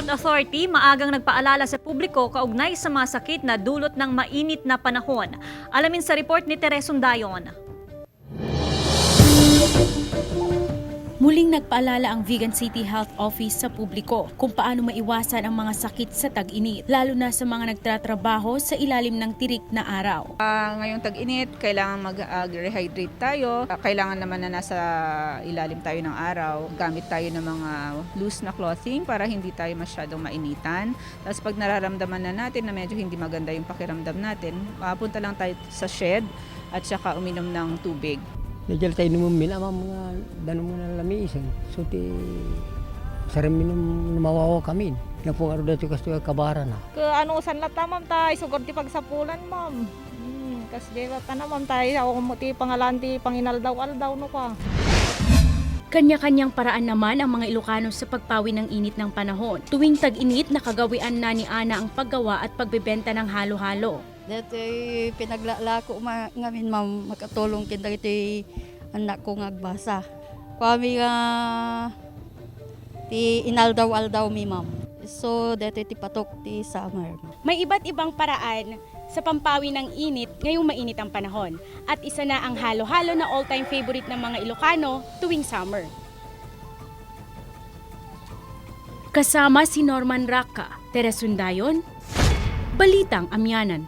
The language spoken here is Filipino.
Health Authority maagang nagpaalala sa publiko kaugnay sa mga sakit na dulot ng mainit na panahon. Alamin sa report ni Teresong Dayon. Muling nagpaalala ang Vigan City Health Office sa publiko kung paano maiwasan ang mga sakit sa tag-init, lalo na sa mga nagtatrabaho sa ilalim ng tirik na araw. Ngayong tag-init, kailangan mag-rehydrate tayo. Kailangan naman na nasa ilalim tayo ng araw. Gamit tayo ng mga loose na clothing para hindi tayo masyadong mainitan. Tapos pag nararamdaman na natin na medyo hindi maganda yung pakiramdam natin, punta lang tayo sa shed at saka uminom ng tubig. Nagyal tayo numumin ama mga danong na lamisan. So ti sarang minum mawawa kami. Na po aro dito kasi kabara na. Ano sanlat na ma'am tayo, sugod ti pagsapulan ma'am. Kasi di ba ma'am tayo, ako ti pangalan ti panginaldaw-aldaw no ka. Kanya-kanyang paraan naman ang mga Ilocano sa pagpawi ng init ng panahon. Tuwing tag-init, nakagawian na ni Ana ang paggawa at pagbebenta ng halo-halo. Dito pinaglalako ngamin ma'am, makatulong kinda iti anak ko ngagbasa. Kami nga ti inaldaw-aldaw mi ma'am. So dito ti patok ti summer. May iba't ibang paraan sa pampawi ng init ngayong mainit ang panahon. At isa na ang halo-halo na all-time favorite ng mga Ilocano tuwing summer. Kasama si Norman Raca, Teresong Dayon, Balitang Amyanan.